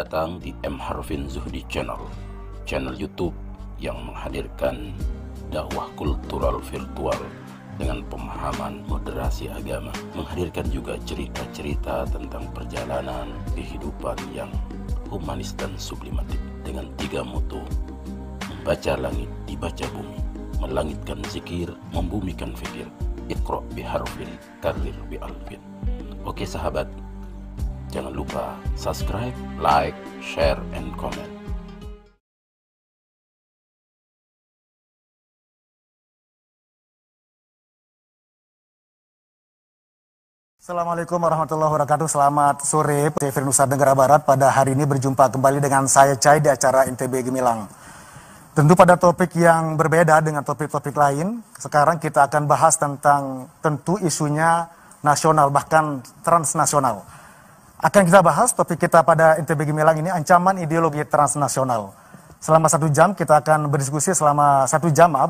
datang di M. Harvin Zuhdi Channel, channel YouTube yang menghadirkan dakwah kultural virtual dengan pemahaman moderasi agama, menghadirkan juga cerita-cerita tentang perjalanan kehidupan yang humanis dan sublimatif dengan 3 moto: membaca langit, dibaca bumi, melangitkan zikir, membumikan fikir. Iqra bi harfin, karir bi alfin. Oke sahabat, jangan lupa subscribe, like, share, and comment. Assalamualaikum warahmatullahi wabarakatuh. Selamat sore, TV Nusa Tenggara Barat. Pada hari ini berjumpa kembali dengan saya Cai di acara NTB Gemilang. Tentu pada topik yang berbeda dengan topik-topik lain. Sekarang kita akan bahas tentang tentu isunya nasional, bahkan transnasional. Akan kita bahas topik kita pada NTB Gemilang ini, ancaman ideologi transnasional. Selama 1 jam kita akan berdiskusi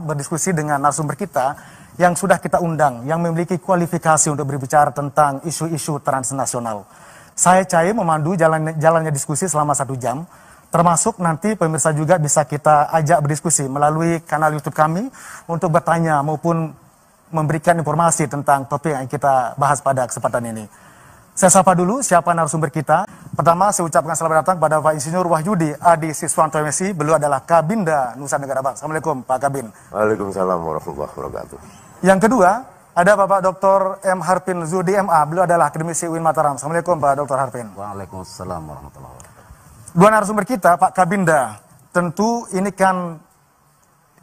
berdiskusi dengan narasumber kita yang sudah kita undang, yang memiliki kualifikasi untuk berbicara tentang isu-isu transnasional. Saya Cai memandu jalannya diskusi selama 1 jam. Termasuk nanti pemirsa juga bisa kita ajak berdiskusi melalui kanal YouTube kami untuk bertanya maupun memberikan informasi tentang topik yang kita bahas pada kesempatan ini. Saya sapa dulu siapa narasumber kita. Pertama saya ucapkan selamat datang pada Pak Insinyur Wahyudi Adi Siswanto MSc. Beliau adalah Kabinda Nusa Tenggara Barat. Assalamualaikum Pak Kabin. Waalaikumsalam warahmatullahi wabarakatuh. Yang kedua ada Bapak Dr. M. Harvin Zuhdi MA. Beliau adalah akademisi UIN Mataram. Assalamualaikum Pak Dr. Harvin. Waalaikumsalam warahmatullahi wabarakatuh. Dua narasumber kita, Pak Kabinda, tentu ini kan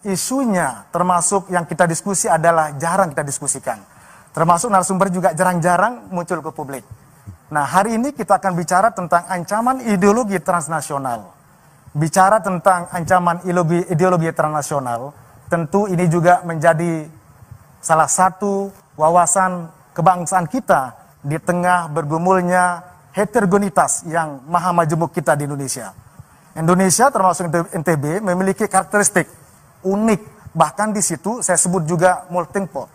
isunya termasuk yang kita diskusi adalah jarang kita diskusikan. Termasuk narasumber juga jarang-jarang muncul ke publik. Nah, hari ini kita akan bicara tentang ancaman ideologi transnasional. Bicara tentang ancaman ideologi transnasional, tentu ini juga menjadi salah satu wawasan kebangsaan kita di tengah bergumulnya heterogenitas yang maha majemuk kita di Indonesia. Indonesia termasuk NTB memiliki karakteristik unik, bahkan di situ saya sebut juga multiple,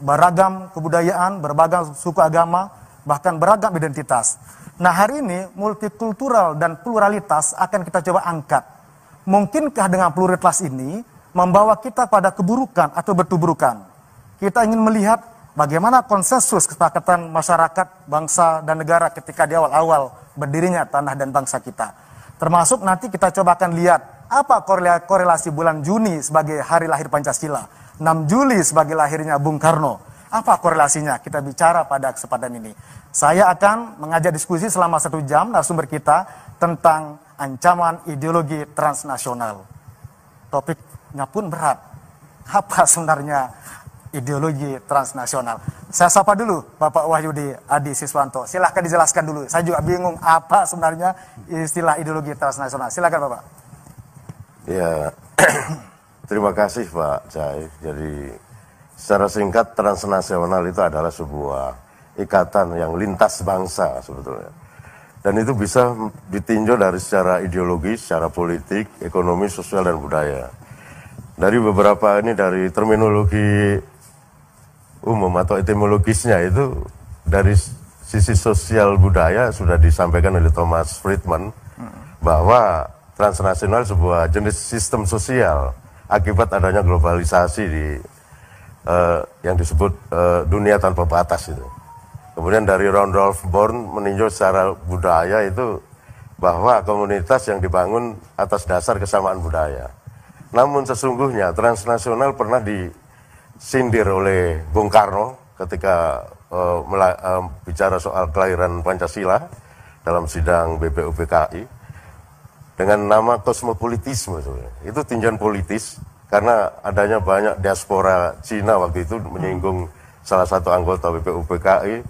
beragam kebudayaan, beragam suku agama, bahkan beragam identitas. Nah hari ini multikultural dan pluralitas akan kita coba angkat. Mungkinkah dengan pluralitas ini membawa kita pada keburukan atau bertuburukan? Kita ingin melihat bagaimana konsensus kesepakatan masyarakat, bangsa, dan negara ketika di awal-awal berdirinya tanah dan bangsa kita. Termasuk nanti kita coba akan lihat apa korelasi bulan Juni sebagai hari lahir Pancasila, 6 Juli sebagai lahirnya Bung Karno. Apa korelasinya? Kita bicara pada kesempatan ini. Saya akan mengajak diskusi selama 1 jam narasumber kita tentang ancaman ideologi transnasional. Topiknya pun berat. Apa sebenarnya ideologi transnasional? Saya sapa dulu Bapak Wahyudi Adi Siswanto. Silahkan dijelaskan dulu. Saya juga bingung apa sebenarnya istilah ideologi transnasional. Silakan Bapak. Ya, terima kasih Pak Cai. Jadi secara singkat, transnasional itu adalah sebuah ikatan yang lintas bangsa sebetulnya. Dan itu bisa ditinjau dari secara ideologi, secara politik, ekonomi, sosial, dan budaya. Dari beberapa ini, dari terminologi umum atau etimologisnya itu dari sisi sosial budaya sudah disampaikan oleh Thomas Friedman bahwa transnasional sebuah jenis sistem sosial akibat adanya globalisasi di yang disebut dunia tanpa batas itu. Kemudian dari Randolph Bourne meninjau secara budaya itu bahwa komunitas yang dibangun atas dasar kesamaan budaya. Namun sesungguhnya transnasional pernah disindir oleh Bung Karno ketika bicara soal kelahiran Pancasila dalam sidang BPUPKI dengan nama kosmopolitisme. Itu tinjauan politis karena adanya banyak diaspora Cina waktu itu menyinggung salah satu anggota BPUPKI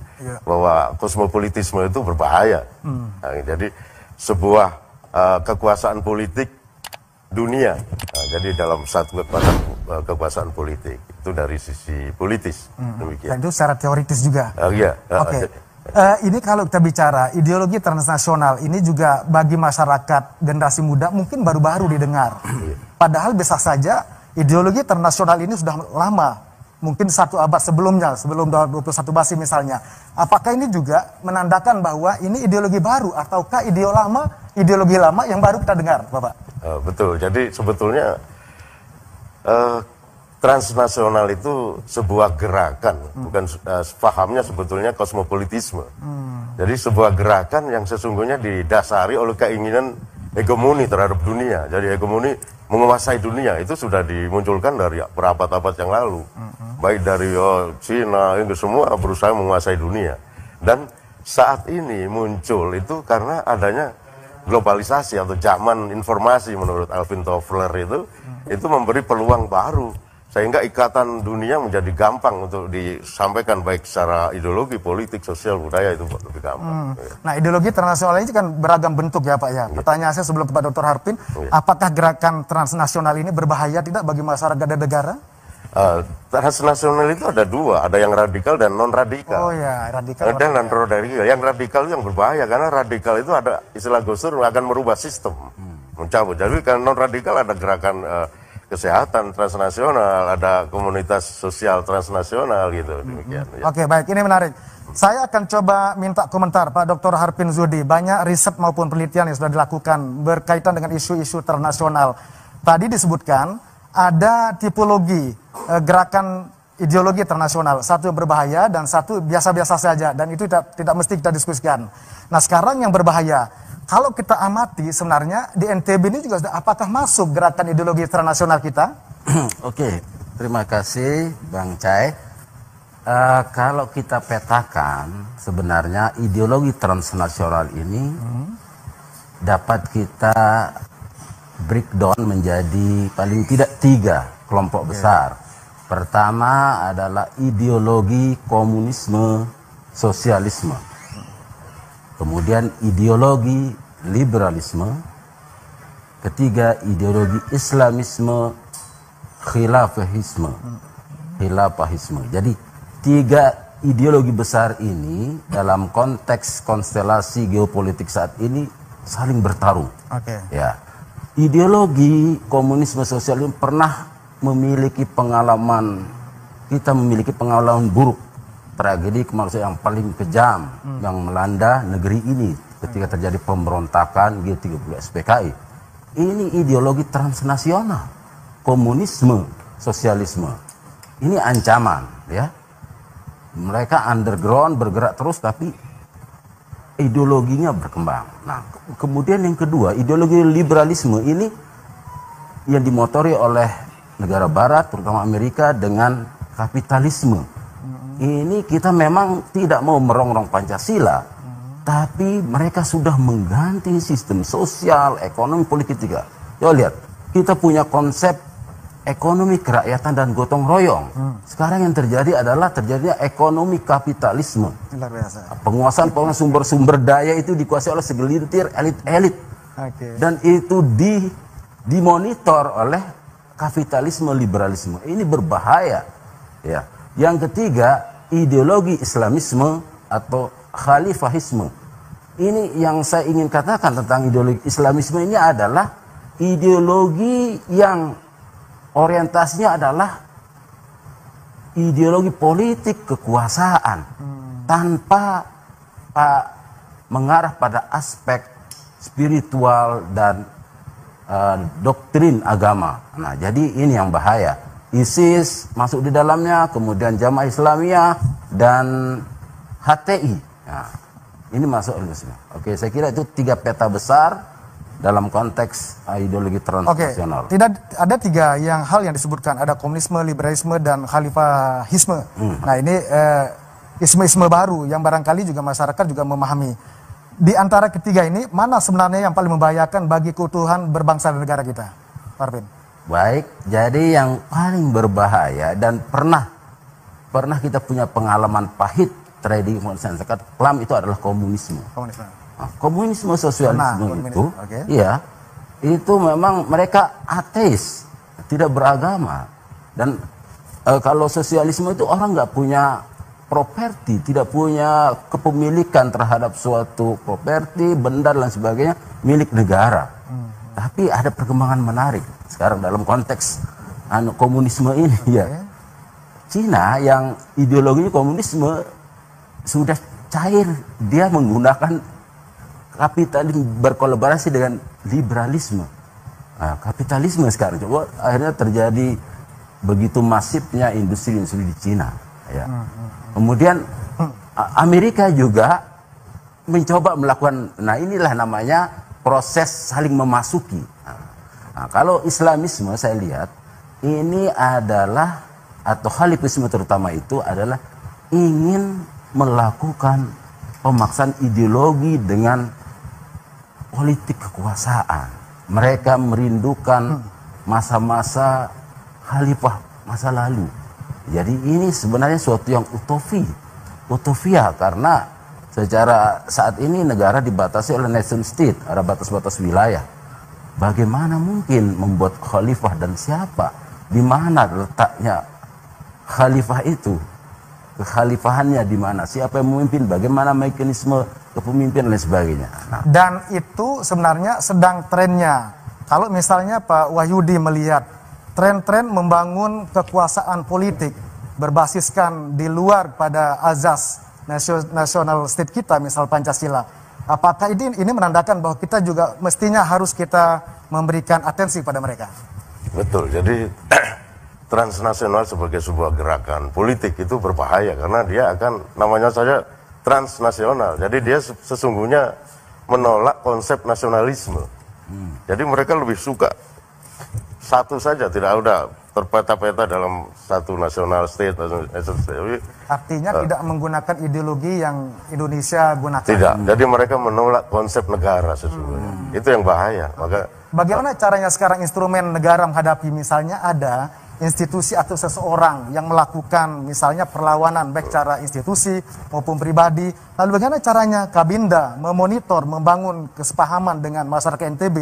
bahwa kosmopolitisme itu berbahaya. Nah, jadi sebuah kekuasaan politik dunia. Nah, jadi dalam satu kekuasaan politik itu dari sisi politis. Demikian. Dan itu secara teoritis juga. Iya. Oke. Ini kalau kita bicara ideologi transnasional ini juga bagi masyarakat generasi muda mungkin baru-baru didengar. Padahal bisa saja ideologi transnasional ini sudah lama. Mungkin 1 abad sebelumnya, sebelum 21 Basi misalnya. Apakah ini juga menandakan bahwa ini ideologi baru ataukah ideologi lama ideologi lama yang baru kita dengar, Bapak. Betul. Jadi sebetulnya transnasional itu sebuah gerakan, bukan pahamnya sebetulnya kosmopolitisme. Jadi sebuah gerakan yang sesungguhnya didasari oleh keinginan hegemoni terhadap dunia. Jadi hegemoni menguasai dunia itu sudah dimunculkan dari berabad-abad yang lalu. Baik dari Cina, Inggris, semua berusaha menguasai dunia. Dan saat ini muncul itu karena adanya globalisasi atau zaman informasi menurut Alvin Toffler itu memberi peluang baru. Sehingga ikatan dunia menjadi gampang untuk disampaikan baik secara ideologi, politik, sosial, budaya itu lebih gampang. Nah, ideologi transnasional ini kan beragam bentuk ya Pak ya. Pertanyaan saya sebelum kepada Dr. Harpin, apakah gerakan transnasional ini berbahaya tidak bagi masyarakat dan negara? Transnasional itu ada dua, ada yang radikal dan non radikal. Oh ya, radikal. Dan non radikal. Yang radikal itu yang berbahaya karena radikal itu ada istilah Gus Dur akan merubah sistem, mencabut. Jadi kan non radikal ada gerakan kesehatan transnasional, ada komunitas sosial transnasional gitu. Demikian. Oke, baik, ini menarik. Saya akan coba minta komentar Pak Dr. Harpin Zuhdi. Banyak riset maupun penelitian yang sudah dilakukan berkaitan dengan isu-isu internasional. Tadi disebutkan ada tipologi gerakan ideologi internasional. Satu yang berbahaya dan satu biasa-biasa saja. Dan itu tidak mesti kita diskusikan. Nah, sekarang yang berbahaya, kalau kita amati sebenarnya di NTB ini juga apakah masuk gerakan ideologi internasional kita? Oke, terima kasih Bang Cai. Kalau kita petakan sebenarnya ideologi transnasional ini dapat kita breakdown menjadi paling tidak 3 kelompok besar. Pertama adalah ideologi komunisme sosialisme. Kemudian ideologi liberalisme, ketiga ideologi Islamisme, khilafahisme. Jadi 3 ideologi besar ini dalam konteks konstelasi geopolitik saat ini saling bertarung. Ya, ideologi komunisme sosialisme pernah memiliki pengalaman, kita memiliki pengalaman buruk. Tragedi kemanusiaan yang paling kejam yang melanda negeri ini ketika terjadi pemberontakan G30 SPKI. Ini ideologi transnasional, komunisme, sosialisme. Ini ancaman, ya. Mereka underground bergerak terus tapi ideologinya berkembang. Nah, kemudian yang kedua, ideologi liberalisme ini yang dimotori oleh negara barat, terutama Amerika dengan kapitalisme. Ini kita memang tidak mau merongrong Pancasila, tapi mereka sudah mengganti sistem sosial, ekonomi, politik juga. Coba lihat, kita punya konsep ekonomi kerakyatan dan gotong royong. Sekarang yang terjadi adalah terjadinya ekonomi kapitalisme. Penguasaan sumber-sumber daya itu dikuasai oleh segelintir elit-elit. Dan itu dimonitor oleh kapitalisme liberalisme. Ini berbahaya. Ya. Yang ketiga, ideologi Islamisme atau khalifahisme. Ini yang saya ingin katakan tentang ideologi Islamisme ini adalah ideologi yang orientasinya adalah ideologi politik kekuasaan tanpa mengarah pada aspek spiritual dan doktrin agama. Nah, jadi ini yang bahaya. ISIS masuk di dalamnya, kemudian Jamaah Islamiyah dan HTI. Nah, ini masuk semua. Oke, saya kira itu 3 peta besar dalam konteks ideologi transnasional. Oke, tidak ada 3 hal yang disebutkan, ada komunisme, liberalisme dan khalifahisme. Nah, ini isme-isme baru yang barangkali juga masyarakat juga memahami. Di antara ketiga ini, mana sebenarnya yang paling membahayakan bagi keutuhan berbangsa dan negara kita, Parvin? Baik, jadi yang paling berbahaya dan pernah kita punya pengalaman pahit tragedi kemanusiaan zakat kelam itu adalah komunisme. Nah, komunisme sosialisme itu, iya, itu memang mereka ateis, tidak beragama. Dan kalau sosialisme itu orang nggak punya properti, tidak punya kepemilikan terhadap suatu properti, benda dan sebagainya milik negara. Tapi ada perkembangan menarik sekarang dalam konteks komunisme ini, ya. Cina yang ideologinya komunisme sudah cair, dia menggunakan kapitalisme berkolaborasi dengan liberalisme. Nah, kapitalisme sekarang coba akhirnya terjadi begitu masifnya industri-industri di Cina. Ya. Kemudian Amerika juga mencoba melakukan, nah inilah namanya proses saling memasuki. Nah, kalau Islamisme saya lihat ini adalah, atau khalifisme terutama itu adalah ingin melakukan pemaksaan ideologi dengan politik kekuasaan. Mereka merindukan masa-masa khalifah masa lalu. Jadi ini sebenarnya suatu yang utopia karena secara saat ini negara dibatasi oleh nation state, ada batas-batas wilayah. Bagaimana mungkin membuat khalifah dan siapa? Di mana letaknya khalifah itu? Kekhalifahannya di mana? Siapa yang memimpin? Bagaimana mekanisme kepemimpinan dan sebagainya. Nah. Dan itu sebenarnya sedang trennya. Kalau misalnya Pak Wahyudi melihat tren-tren membangun kekuasaan politik berbasiskan di luar pada azas nasional state kita, misal Pancasila, apakah ini menandakan bahwa kita juga mestinya harus kita memberikan atensi pada mereka? Betul, jadi transnasional sebagai sebuah gerakan politik itu berbahaya karena dia akan, namanya saja transnasional, jadi dia sesungguhnya menolak konsep nasionalisme. Jadi mereka lebih suka satu saja, tidak ada terpeta-peta dalam satu nasional state. Artinya tidak menggunakan ideologi yang Indonesia gunakan. Tidak, jadi mereka menolak konsep negara sesungguhnya. Itu yang bahaya. Maka bagaimana caranya sekarang instrumen negara menghadapi, misalnya ada institusi atau seseorang yang melakukan misalnya perlawanan baik secara institusi maupun pribadi, lalu bagaimana caranya Kabinda memonitor, membangun kesepahaman dengan masyarakat NTB,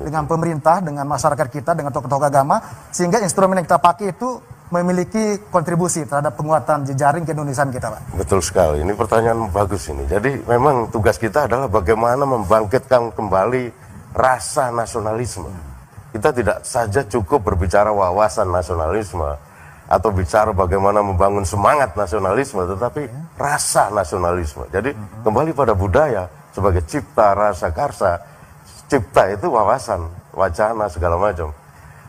dengan pemerintah, dengan masyarakat kita, dengan tokoh-tokoh agama, sehingga instrumen yang kita pakai itu memiliki kontribusi terhadap penguatan jejaring keindonesiaan kita, Pak? Betul sekali, ini pertanyaan bagus ini. Jadi memang tugas kita adalah bagaimana membangkitkan kembali rasa nasionalisme. Kita tidak saja cukup berbicara wawasan nasionalisme atau bicara bagaimana membangun semangat nasionalisme, tetapi rasa nasionalisme. Jadi kembali pada budaya sebagai cipta, rasa, karsa. Cipta itu wawasan, wacana, segala macam.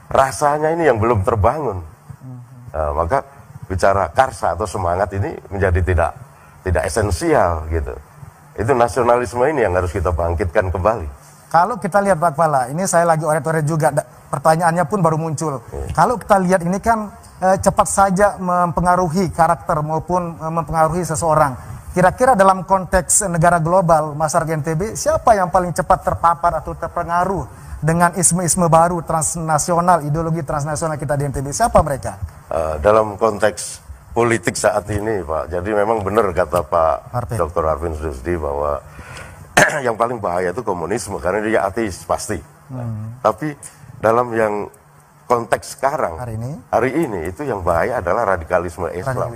Rasanya ini yang belum terbangun. Nah, maka bicara karsa atau semangat ini menjadi tidak esensial gitu. Itu nasionalisme ini yang harus kita bangkitkan kembali. Kalau kita lihat Pak Kepala, ini saya lagi oret-oret juga, pertanyaannya pun baru muncul. Kalau kita lihat ini kan cepat saja mempengaruhi karakter maupun mempengaruhi seseorang. Kira-kira dalam konteks negara global, masyarakat NTB, siapa yang paling cepat terpapar atau terpengaruh dengan isme-isme baru transnasional, ideologi transnasional kita di NTB? Siapa mereka? Dalam konteks politik saat ini Pak, jadi memang benar kata Pak Dr. Arvin Susdi bahwa yang paling bahaya itu komunisme karena dia ateis pasti. Tapi dalam yang konteks sekarang hari ini itu yang bahaya adalah radikalisme Islam.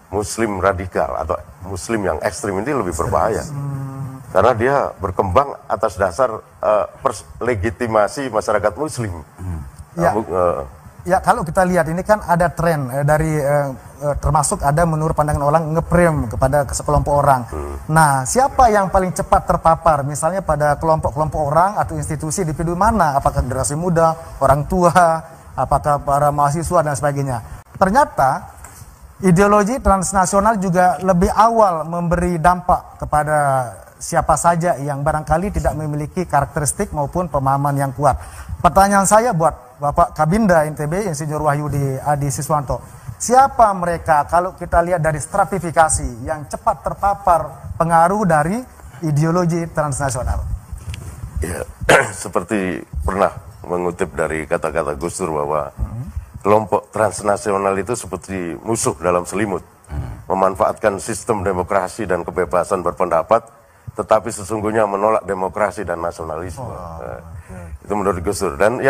Muslim radikal atau Muslim yang ekstrim ini lebih berbahaya karena dia berkembang atas dasar legitimasi masyarakat Muslim. Ya, kalau kita lihat ini kan ada tren dari termasuk ada menurut pandangan orang ngeprem kepada sekelompok orang. Nah, siapa yang paling cepat terpapar misalnya pada kelompok-kelompok orang atau institusi individu mana? Apakah generasi muda, orang tua, apakah para mahasiswa dan sebagainya? Ternyata ideologi transnasional juga lebih awal memberi dampak kepada siapa saja yang barangkali tidak memiliki karakteristik maupun pemahaman yang kuat. Pertanyaan saya buat Bapak Kabinda NTB, Insinyur Wahyudi Adi Siswanto, siapa mereka kalau kita lihat dari stratifikasi yang cepat terpapar pengaruh dari ideologi transnasional? Ya, seperti pernah mengutip dari kata-kata Gus Dur bahwa kelompok transnasional itu seperti musuh dalam selimut, memanfaatkan sistem demokrasi dan kebebasan berpendapat, tetapi sesungguhnya menolak demokrasi dan nasionalisme. Itu menurut Gus Dur. Dan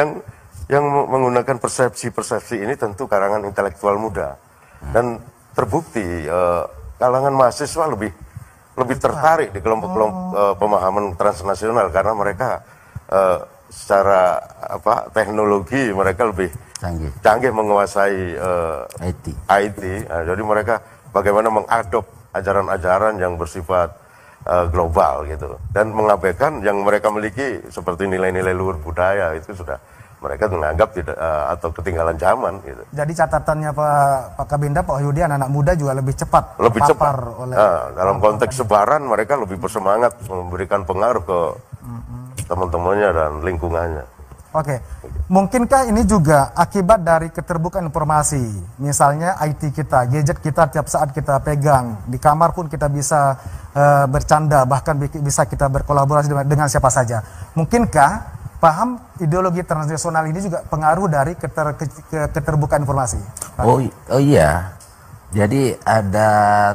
yang menggunakan persepsi-persepsi ini tentu kalangan intelektual muda. Dan terbukti kalangan mahasiswa lebih tertarik di kelompok-kelompok pemahaman transnasional karena mereka secara teknologi mereka lebih canggih menguasai IT. Nah, jadi mereka bagaimana mengadop ajaran-ajaran yang bersifat global gitu, dan mengabaikan yang mereka miliki seperti nilai-nilai luhur budaya itu sudah mereka menganggap tidak atau ketinggalan zaman gitu. Jadi catatannya Pak Kabinda, Pak Wahyudi, anak-anak muda juga lebih cepat oleh dalam konteks sebaran mereka lebih bersemangat memberikan pengaruh ke teman-temannya dan lingkungannya. Oke. Mungkinkah ini juga akibat dari keterbukaan informasi? Misalnya IT kita, gadget kita tiap saat kita pegang, di kamar pun kita bisa bercanda, bahkan bisa kita berkolaborasi dengan siapa saja. Mungkinkah paham ideologi transnasional ini juga pengaruh dari keterbukaan informasi? Oh iya, jadi ada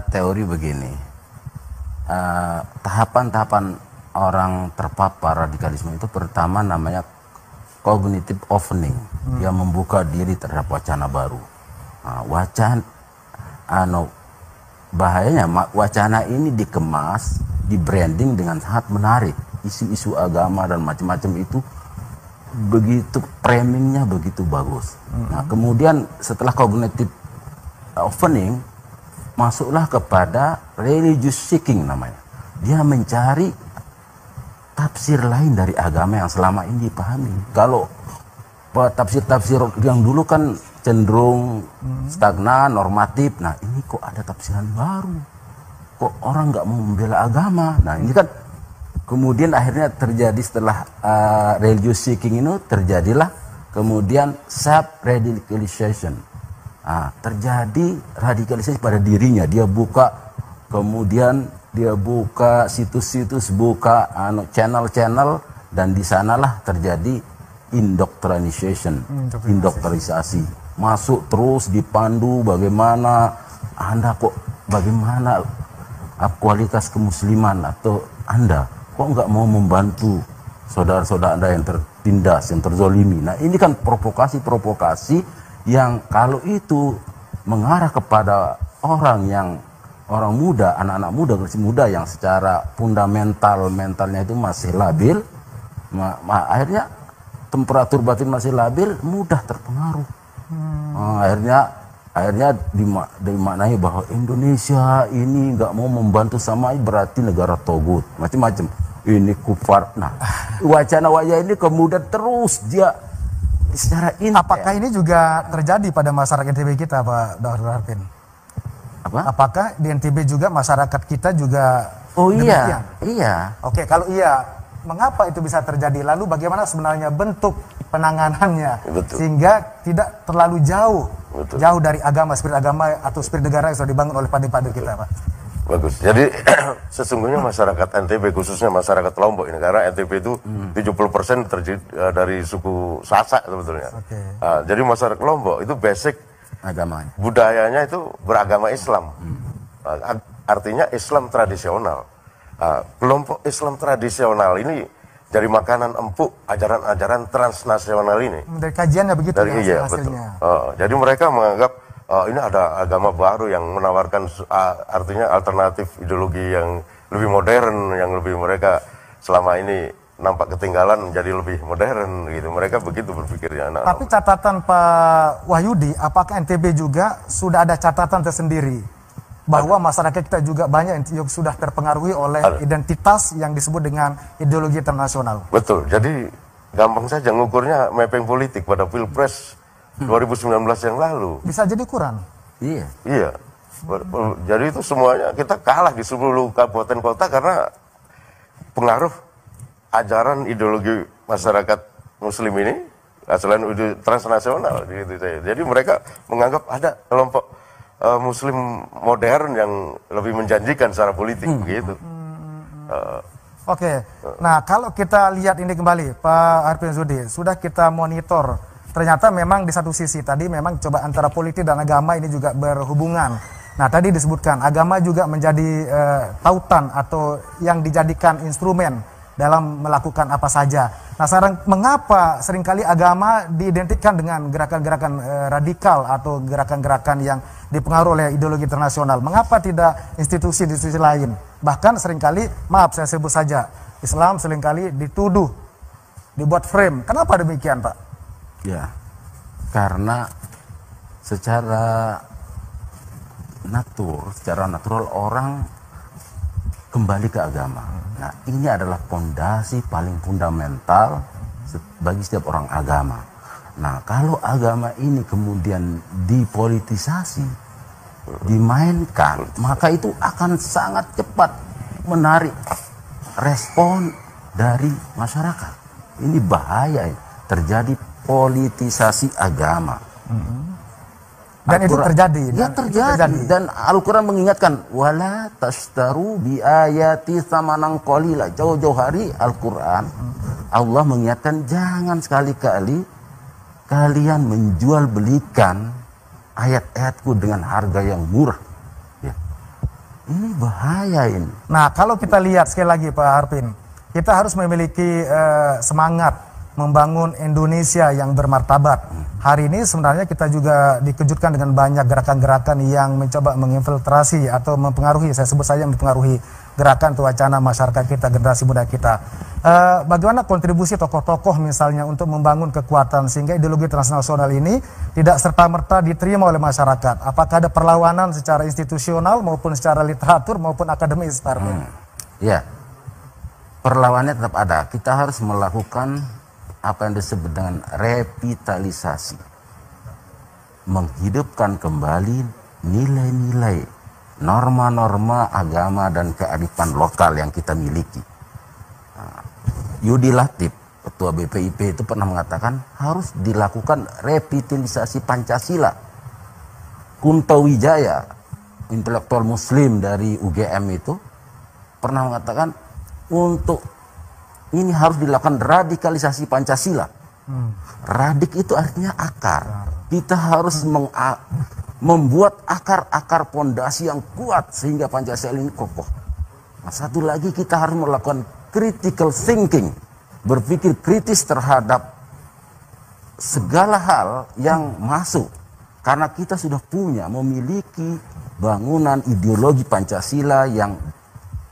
teori begini, tahapan-tahapan orang terpapar radikalisme itu pertama namanya cognitive opening, yang membuka diri terhadap wacana baru. Bahayanya wacana ini dikemas, di branding dengan sangat menarik. Isu-isu agama dan macam-macam itu begitu, framingnya begitu bagus. Nah, kemudian setelah cognitive opening, masuklah kepada religious seeking namanya. Dia mencari tafsir lain dari agama yang selama ini dipahami. Kalau tafsir-tafsir yang dulu kan cenderung stagnan, normatif. Nah, ini kok ada tafsiran baru. Kok orang nggak mau membela agama? Nah, ini kan kemudian akhirnya terjadi setelah religious seeking itu terjadilah kemudian self-radicalization. Terjadi radikalisasi pada dirinya. Dia buka, kemudian dia buka situs-situs, buka channel-channel, dan di sanalah terjadi indoktrinisasi. Masuk terus dipandu bagaimana bagaimana kualitas kemusliman, atau Anda kok nggak mau membantu saudara-saudara Anda yang tertindas, yang terzolimi. Nah, ini kan provokasi-provokasi yang kalau itu mengarah kepada orang muda, anak-anak muda, generasi muda yang secara mentalnya itu masih labil, akhirnya temperatur batin masih labil, mudah terpengaruh. Akhirnya dimaknai bahwa Indonesia ini nggak mau membantu Samai berarti negara togut, macam-macam. Ini kufar. Nah, wacana ini kemudian terus dia secara intens. Apakah ini juga terjadi pada masyarakat NTB kita, Pak Dr. Harpin? Apakah di NTB juga masyarakat kita juga demikian? Iya. Oke, kalau iya, mengapa itu bisa terjadi? Lalu bagaimana sebenarnya bentuk penanganannya? Betul. Sehingga tidak terlalu jauh dari spirit agama atau spirit negara yang sudah dibangun oleh padir-padir kita, Pak. Bagus. Jadi sesungguhnya masyarakat NTB, khususnya masyarakat Lombok, negara NTB itu 70% terdiri dari suku Sasak sebetulnya. Jadi masyarakat Lombok itu basic agamanya, budayanya itu beragama Islam. Artinya Islam tradisional. Kelompok Islam tradisional ini dari makanan empuk ajaran-ajaran transnasional ini. Dari kajiannya begitu iya, hasilnya. Betul. Jadi mereka menganggap ini ada agama baru yang menawarkan artinya alternatif ideologi yang lebih modern, yang lebih mereka selama ini nampak ketinggalan menjadi lebih modern gitu. Mereka begitu berpikirnya. Tapi catatan Pak Wahyudi, apakah NTB juga sudah ada catatan tersendiri bahwa masyarakat kita juga banyak yang sudah terpengaruhi oleh identitas yang disebut dengan ideologi internasional? Betul. Jadi gampang saja ngukurnya mapping politik pada Pilpres 2019 yang lalu. Bisa jadi kurang. Iya. Jadi itu semuanya kita kalah di 10 kabupaten kota karena pengaruh ajaran ideologi masyarakat Muslim ini, selain transnasional gitu. Jadi mereka menganggap ada kelompok Muslim modern yang lebih menjanjikan secara politik begitu. Oke. Nah, kalau kita lihat ini kembali, Pak Harpin Zudi, sudah kita monitor. Ternyata memang di satu sisi tadi memang coba antara politik dan agama ini juga berhubungan. Nah, tadi disebutkan agama juga menjadi tautan atau yang dijadikan instrumen dalam melakukan apa saja. Nah, sekarang mengapa seringkali agama diidentikan dengan gerakan-gerakan radikal atau gerakan-gerakan yang dipengaruhi oleh ideologi internasional? Mengapa tidak institusi-institusi lain? Bahkan seringkali, maaf saya sebut saja, Islam seringkali dituduh, dibuat frame. Kenapa demikian, Pak? Ya, karena secara natural orang kembali ke agama. Nah, ini adalah fondasi paling fundamental bagi setiap orang agama. Nah, kalau agama ini kemudian dipolitisasi, dimainkan, maka itu akan sangat cepat menarik respon dari masyarakat. Ini bahaya, terjadi politisasi agama. Dan itu terjadi. Ya terjadi. Dan Al-Quran mengingatkan, wala tashtaru bi ayati tsamanan qalila. Jauh-jauh hari Al-Quran Allah mengingatkan, jangan sekali-kali kalian menjual belikan ayat-ayatku dengan harga yang murah. Ya. Ini bahaya ini. Nah, kalau kita lihat sekali lagi Pak Harpin, kita harus memiliki semangat membangun Indonesia yang bermartabat. Hari ini sebenarnya kita juga dikejutkan dengan banyak gerakan-gerakan yang mencoba menginfiltrasi atau mempengaruhi, saya sebut saja mempengaruhi gerakan atau wacana masyarakat kita, generasi muda kita. Bagaimana kontribusi tokoh-tokoh misalnya untuk membangun kekuatan sehingga ideologi transnasional ini tidak serta-merta diterima oleh masyarakat? Apakah ada perlawanan secara institusional maupun secara literatur maupun akademis, Pak Harpin? Ya, perlawanannya tetap ada. Kita harus melakukan apa yang disebut dengan revitalisasi, menghidupkan kembali nilai-nilai, norma-norma agama dan kearifan lokal yang kita miliki. Yudi Latif, Ketua BPIP itu pernah mengatakan harus dilakukan revitalisasi Pancasila. Kunto Wijaya, intelektual muslim dari UGM itu pernah mengatakan untuk ini harus dilakukan radikalisasi Pancasila. Radik itu artinya akar. Kita harus membuat akar-akar pondasi yang kuat sehingga Pancasila ini kokoh. Nah, satu lagi kita harus melakukan critical thinking, berpikir kritis terhadap segala hal yang masuk. Karena kita sudah memiliki bangunan ideologi Pancasila yang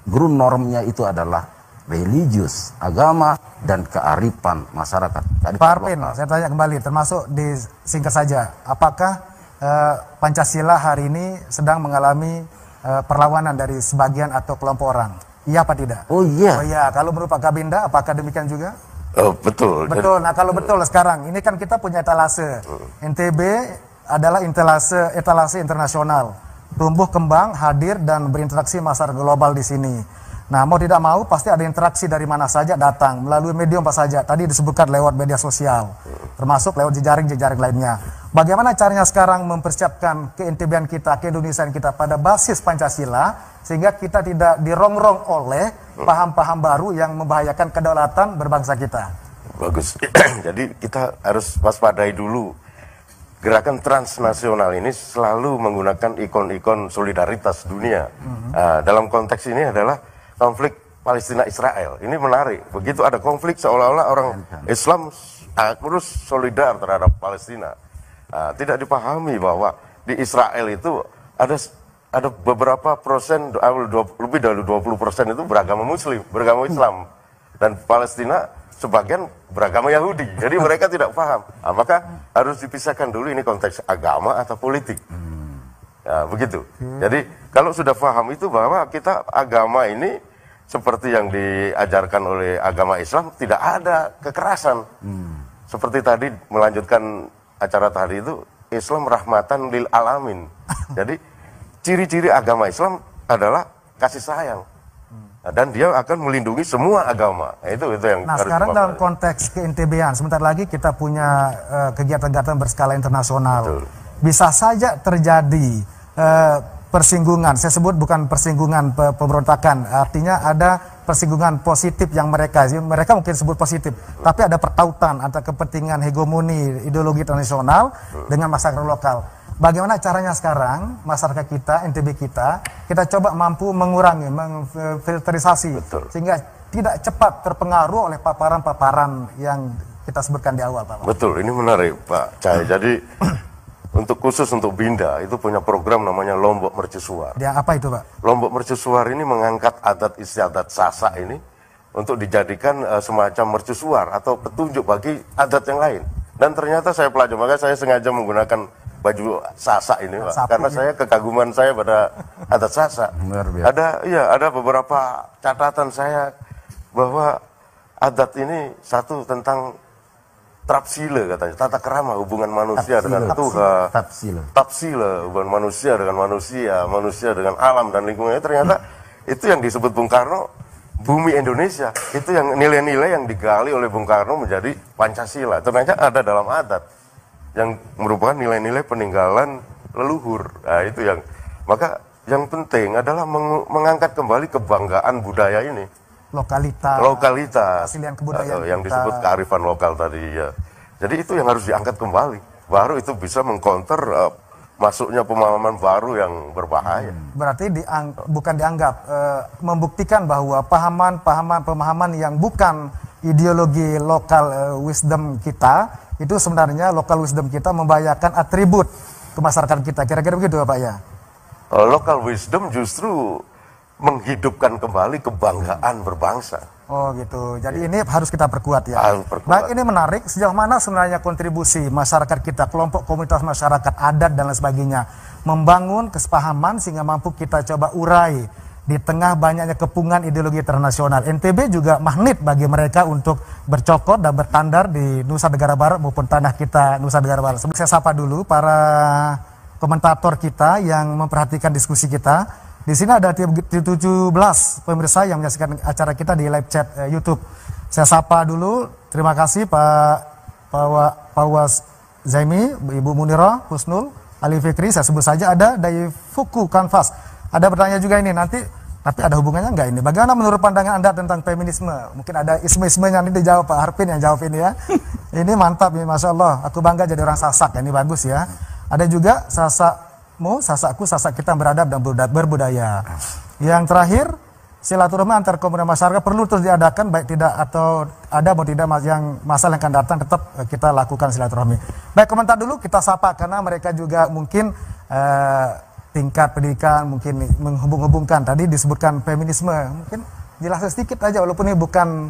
ground normnya itu adalah religius, agama, dan kearifan masyarakat. Pak Harpin, saya tanya kembali, termasuk singkat saja, apakah Pancasila hari ini sedang mengalami perlawanan dari sebagian atau kelompok orang? Iya apa tidak? Oh iya. Oh iya, kalau menurut Pak Kabinda, apakah demikian juga? Oh, betul. Betul, nah kalau betul sekarang, ini kan kita punya etalase. NTB adalah etalase internasional. Tumbuh kembang, hadir, dan berinteraksi masyarakat global di sini. Nah, mau tidak mau pasti ada interaksi dari mana saja datang, melalui medium apa saja. Tadi disebutkan lewat media sosial, termasuk lewat jejaring-jejaring lainnya. Bagaimana caranya sekarang mempersiapkan ke-NTB-an kita, ke-Indonesiaan kita pada basis Pancasila, sehingga kita tidak dirongrong oleh paham-paham baru yang membahayakan kedaulatan berbangsa kita? Bagus. Jadi kita harus waspadai dulu. Gerakan transnasional ini selalu menggunakan ikon-ikon solidaritas dunia. Dalam konteks ini adalah konflik Palestina-Israel. Ini menarik. Begitu ada konflik seolah-olah orang Islam terus solidar terhadap Palestina. Tidak dipahami bahwa di Israel itu ada beberapa persen, lebih dari 20% itu beragama Muslim, beragama Islam. Dan Palestina sebagian beragama Yahudi. Jadi mereka tidak paham. Maka harus dipisahkan dulu ini konteks agama atau politik. Ya, begitu. Jadi kalau sudah paham itu bahwa kita agama ini seperti yang diajarkan oleh agama Islam, tidak ada kekerasan. Seperti tadi melanjutkan acara tadi itu, Islam rahmatan lil alamin. Jadi ciri-ciri agama Islam adalah kasih sayang. Dan dia akan melindungi semua agama. Itu yang nah, harus sekarang dalam konteks ke-NTB-an, sebentar lagi kita punya kegiatan-kegiatan berskala internasional. Betul. Bisa saja terjadi persinggungan, saya sebut bukan persinggungan pemberontakan, artinya ada persinggungan positif yang mereka mungkin sebut positif, tapi ada pertautan antara kepentingan hegemoni ideologi internasional dengan masyarakat lokal. Bagaimana caranya sekarang masyarakat kita, NTB kita coba mampu mengurangi, memfilterisasi, sehingga tidak cepat terpengaruh oleh paparan-paparan yang kita sebutkan di awal, Pak. Betul, ini menarik, Pak Cahaya. Jadi khusus untuk Binda itu punya program namanya Lombok Mercusuar. Ya, apa itu, Pak? Lombok Mercusuar ini mengangkat adat istiadat Sasak ini untuk dijadikan semacam mercusuar atau petunjuk bagi adat yang lain. Dan ternyata saya pelajari, maka saya sengaja menggunakan baju Sasak ini, Pak. Sapu, Karena saya kekaguman saya pada adat Sasak. Ada beberapa catatan saya bahwa adat ini satu tentang Trapsila katanya, tata kerama hubungan manusia dengan Tuhan. Tapsila hubungan manusia dengan manusia, manusia dengan alam dan lingkungannya. Ternyata itu yang disebut Bung Karno, bumi Indonesia. Itu yang nilai-nilai yang digali oleh Bung Karno menjadi Pancasila. Ternyata ada dalam adat yang merupakan nilai-nilai peninggalan leluhur. Nah, itu yang maka yang penting adalah mengangkat kembali kebanggaan budaya ini. Lokalitas yang disebut kearifan lokal tadi ya. Jadi itu yang harus diangkat kembali. Baru itu bisa mengcounter masuknya pemahaman baru yang berbahaya. Berarti bukan dianggap, membuktikan bahwa pemahaman yang bukan ideologi lokal wisdom kita, itu sebenarnya lokal wisdom kita membahayakan atribut ke masyarakat kita. Kira-kira begitu Pak ya? Local wisdom justru menghidupkan kembali kebanggaan berbangsa. Oh gitu. Jadi ini harus kita perkuat ya. Baik, ini menarik. Sejauh mana sebenarnya kontribusi masyarakat kita, kelompok komunitas masyarakat adat dan lain sebagainya, membangun kesepahaman sehingga mampu kita coba urai di tengah banyaknya kepungan ideologi internasional. NTB juga magnet bagi mereka untuk bercokol dan bertandar di Nusa Tenggara Barat maupun tanah kita Nusa Tenggara Barat. Sebelum saya sapa dulu para komentator kita yang memperhatikan diskusi kita. Di sini ada 17 pemirsa yang menyaksikan acara kita di live chat YouTube. Saya sapa dulu. Terima kasih Pak Was Zaimi, Ibu Munira, Husnul, Ali Fikri. Saya sebut saja ada dari Fuku Kanvas. Ada bertanya juga ini nanti, tapi ada hubungannya enggak ini? Bagaimana menurut pandangan Anda tentang feminisme? Mungkin ada isme-ismenya nanti dijawab Pak Harpin yang jawab ini ya. Ini mantap nih, Masya Allah. Aku bangga jadi orang Sasak, ini bagus ya. Ada juga Sasakku, Sasak kita beradab dan berbudaya. Yang terakhir, silaturahmi antar komunitas masyarakat perlu terus diadakan, baik tidak atau ada mau tidak yang masalah yang akan datang tetap kita lakukan silaturahmi. Baik, komentar dulu kita sapa karena mereka juga mungkin tingkat pendidikan mungkin menghubung-hubungkan. Tadi disebutkan feminisme, mungkin jelaskan sedikit aja walaupun ini bukan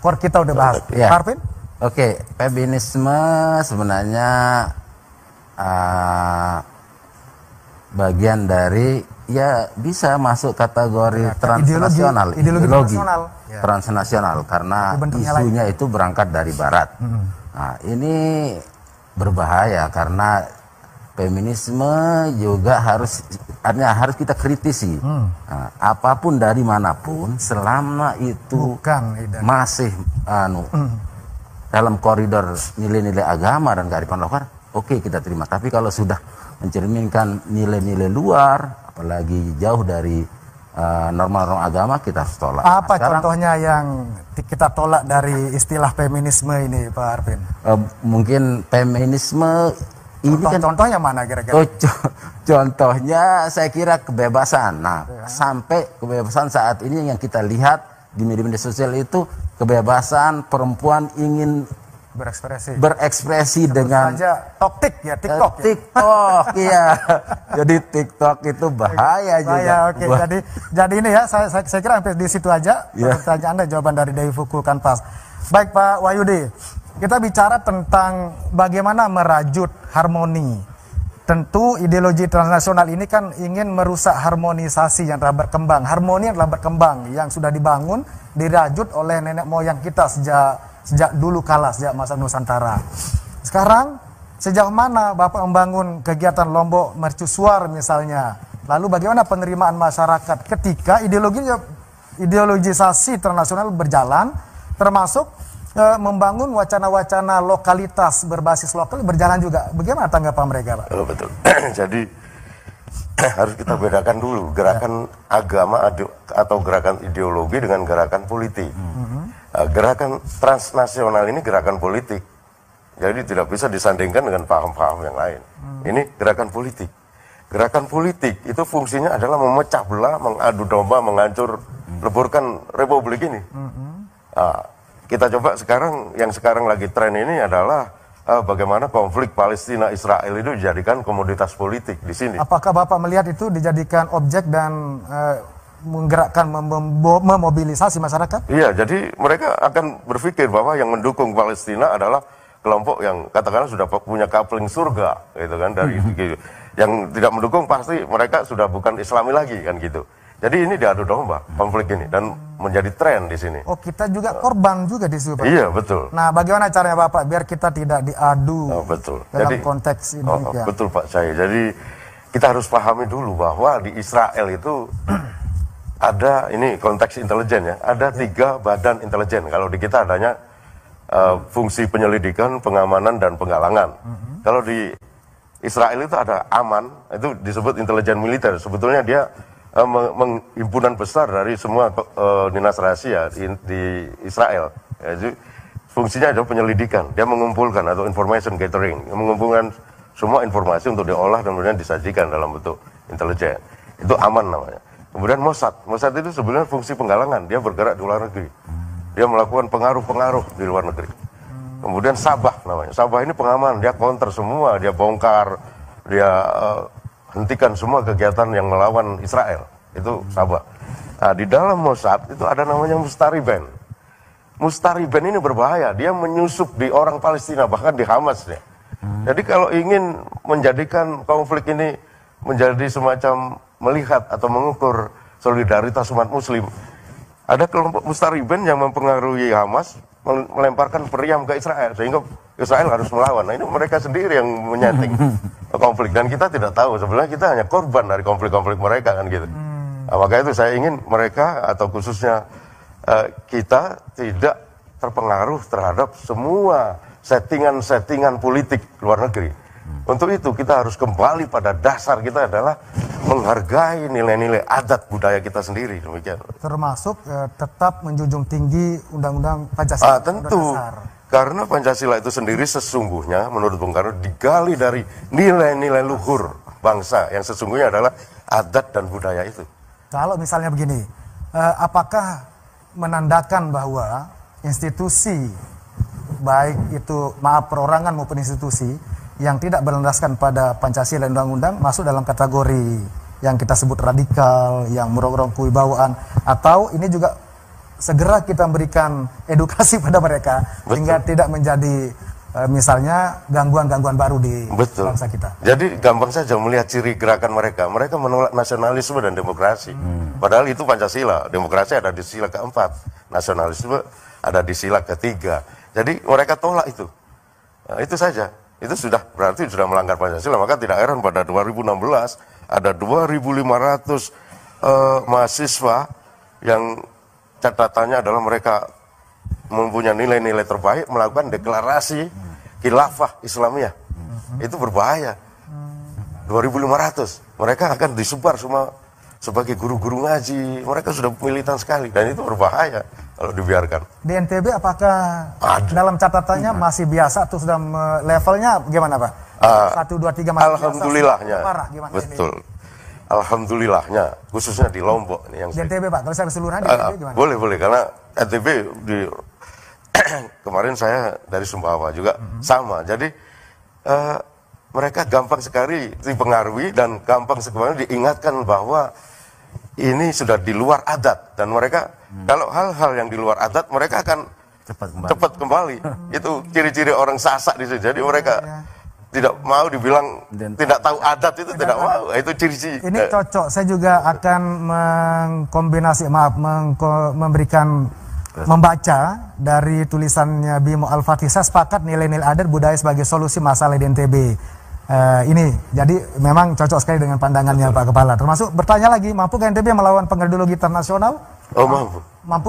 core kita udah bahas. Ya. Arvin? Oke, feminisme sebenarnya bagian dari ya bisa masuk kategori transnasional, ideologi transnasional karena isunya itu berangkat dari Barat. Nah, ini berbahaya karena feminisme juga harus kita kritisi. Nah, apapun dari manapun selama itu masih dalam koridor nilai-nilai agama dan kearifan lokal, oke, kita terima. Tapi kalau sudah mencerminkan nilai-nilai luar, apalagi jauh dari norma-norma agama, kita harus tolak. Apa contohnya yang kita tolak dari istilah feminisme ini, Pak Arvin? Mungkin feminisme ini kan contohnya mana kira-kira? Contohnya saya kira kebebasan. Nah, sampai kebebasan saat ini yang kita lihat di media sosial itu kebebasan perempuan ingin berekspresi dengan TikTok iya. Jadi TikTok itu bahaya juga. Oke. Jadi ini ya saya kira sampai di situ aja pertanyaan Anda, jawaban dari Dewi Fuku Kanvas. Baik Pak Wahyudi, kita bicara tentang bagaimana merajut harmoni. Tentu ideologi transnasional ini kan ingin merusak harmonisasi yang telah berkembang. Harmoni yang telah berkembang, yang sudah dibangun, dirajut oleh nenek moyang kita sejak dulu kala, sejak masa Nusantara. Sekarang, sejauh mana Bapak membangun kegiatan Lombok Mercusuar misalnya? Lalu bagaimana penerimaan masyarakat ketika ideologisasi internasional berjalan, termasuk membangun wacana-wacana lokalitas berbasis lokal berjalan juga. Bagaimana tanggapan mereka, Pak? Oh, betul. Jadi harus kita bedakan dulu gerakan agama atau gerakan ideologi dengan gerakan politik. Gerakan transnasional ini gerakan politik. Jadi tidak bisa disandingkan dengan paham-paham yang lain. Ini gerakan politik. Gerakan politik itu fungsinya adalah memecah belah, mengadu domba, menghancur, leburkan republik ini. Kita coba sekarang, yang sekarang lagi tren ini adalah bagaimana konflik Palestina-Israel itu dijadikan komoditas politik di sini. Apakah Bapak melihat itu dijadikan objek dan menggerakkan, memobilisasi masyarakat? Iya, jadi mereka akan berpikir bahwa yang mendukung Palestina adalah kelompok yang katakanlah sudah punya coupling surga gitu kan dari gitu. Yang tidak mendukung pasti mereka sudah bukan Islami lagi kan gitu. Jadi ini diadu domba konflik ini dan menjadi tren di sini. Oh, kita juga korban juga di situ, Pak. Iya, betul. Nah, bagaimana caranya Bapak biar kita tidak diadu betul. dalam Jadi, konteks ini? Betul Pak Cahyo. Jadi kita harus pahami dulu bahwa di Israel itu ada ini konteks intelijen ya. Ada 3 badan intelijen. Kalau di kita adanya fungsi penyelidikan, pengamanan dan penggalangan. Kalau di Israel itu ada aman, itu disebut intelijen militer. Sebetulnya dia himpunan besar dari semua dinas rahasia di Israel. Jadi fungsinya adalah penyelidikan. Dia mengumpulkan atau information gathering, mengumpulkan semua informasi untuk diolah dan kemudian disajikan dalam bentuk intelijen. Itu aman namanya. Kemudian Mossad. Mossad itu sebenarnya fungsi penggalangan. Dia bergerak di luar negeri. Dia melakukan pengaruh-pengaruh di luar negeri. Kemudian Sabah namanya. Sabah ini pengaman. Dia counter semua. Dia bongkar. Dia hentikan semua kegiatan yang melawan Israel. Itu Sabah. Nah, di dalam Mossad itu ada namanya Mustariben. Mustariben ini berbahaya. Dia menyusup di orang Palestina, bahkan di Hamas ya. Jadi kalau ingin menjadikan konflik ini menjadi semacam melihat atau mengukur solidaritas umat muslim, ada kelompok Mustariben yang mempengaruhi Hamas melemparkan meriam ke Israel sehingga Israel harus melawan. Nah, ini mereka sendiri yang menyeting konflik dan kita tidak tahu, sebenarnya kita hanya korban dari konflik-konflik mereka kan gitu. Nah, maka itu saya ingin mereka atau khususnya kita tidak terpengaruh terhadap semua settingan-settingan politik luar negeri. Untuk itu kita harus kembali pada dasar kita adalah menghargai nilai-nilai adat budaya kita sendiri, demikian. Termasuk tetap menjunjung tinggi Undang-Undang Pancasila. Tentu, karena Pancasila itu sendiri sesungguhnya menurut Bung Karno digali dari nilai-nilai luhur bangsa yang sesungguhnya adalah adat dan budaya itu. Kalau misalnya begini, apakah menandakan bahwa institusi baik itu perorangan maupun institusi yang tidak berlandaskan pada Pancasila dan Undang-Undang masuk dalam kategori yang kita sebut radikal, yang merongrong kewibawaan, atau ini juga segera kita memberikan edukasi pada mereka sehingga tidak menjadi misalnya gangguan-gangguan baru di bangsa kita. Jadi gampang saja melihat ciri gerakan mereka. Mereka menolak nasionalisme dan demokrasi. Padahal itu Pancasila, demokrasi ada di sila keempat, nasionalisme ada di sila ketiga. Jadi mereka tolak itu. Nah, itu saja. Itu sudah berarti sudah melanggar Pancasila. Maka tidak heran pada 2016 ada 2.500 mahasiswa yang catatannya adalah mereka mempunyai nilai-nilai terbaik melakukan deklarasi khilafah Islamiyah. Itu berbahaya. 2.500. Mereka akan disebar semua sebagai guru-guru ngaji. Mereka sudah militan sekali dan itu berbahaya kalau dibiarkan. Di NTB apakah dalam catatannya masih biasa atau sudah levelnya gimana Pak? 1, 2, 3 masih alhamdulillahnya. biasa? Parah, gimana betul. Ini? Alhamdulillahnya, khususnya di Lombok. Yang di NTB Pak, kalau saya keseluruhan di NTB gimana? Boleh, karena NTB kemarin saya dari Sumbawa juga sama. Jadi mereka gampang sekali dipengaruhi dan gampang sekali diingatkan bahwa ini sudah di luar adat dan mereka kalau hal-hal yang di luar adat mereka akan cepat kembali. Itu ciri-ciri orang sasak di situ. Jadi mereka tidak mau dibilang tidak tahu adat itu tidak mau. Itu ciri-ciri. Ini cocok. Saya juga akan mengkombinasi memberikan membaca dari tulisannya Bimo Al-Fatih. Saya sepakat nilai-nilai adat budaya sebagai solusi masalah di NTB. Ini jadi memang cocok sekali dengan pandangannya Pak Kepala. Termasuk bertanya lagi, mampu NTB melawan pengerdiologi internasional? Oh, mampu.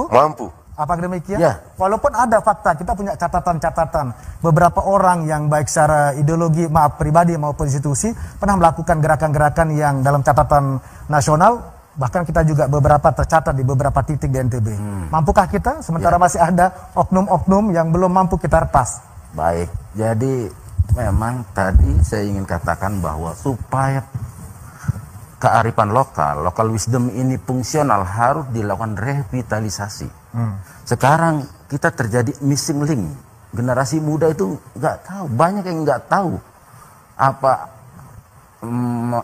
Mampu? Apakah demikian? Ya. Walaupun ada fakta, kita punya catatan-catatan beberapa orang yang baik secara ideologi, pribadi maupun institusi pernah melakukan gerakan-gerakan yang dalam catatan nasional, bahkan kita juga beberapa tercatat di beberapa titik di NTB. Mampukah kita? Sementara masih ada oknum-oknum yang belum mampu kita repas. Baik, jadi memang tadi saya ingin katakan bahwa supaya kearifan local wisdom ini fungsional harus dilakukan revitalisasi. Sekarang kita terjadi missing link. Generasi muda itu nggak tahu, banyak yang nggak tahu apa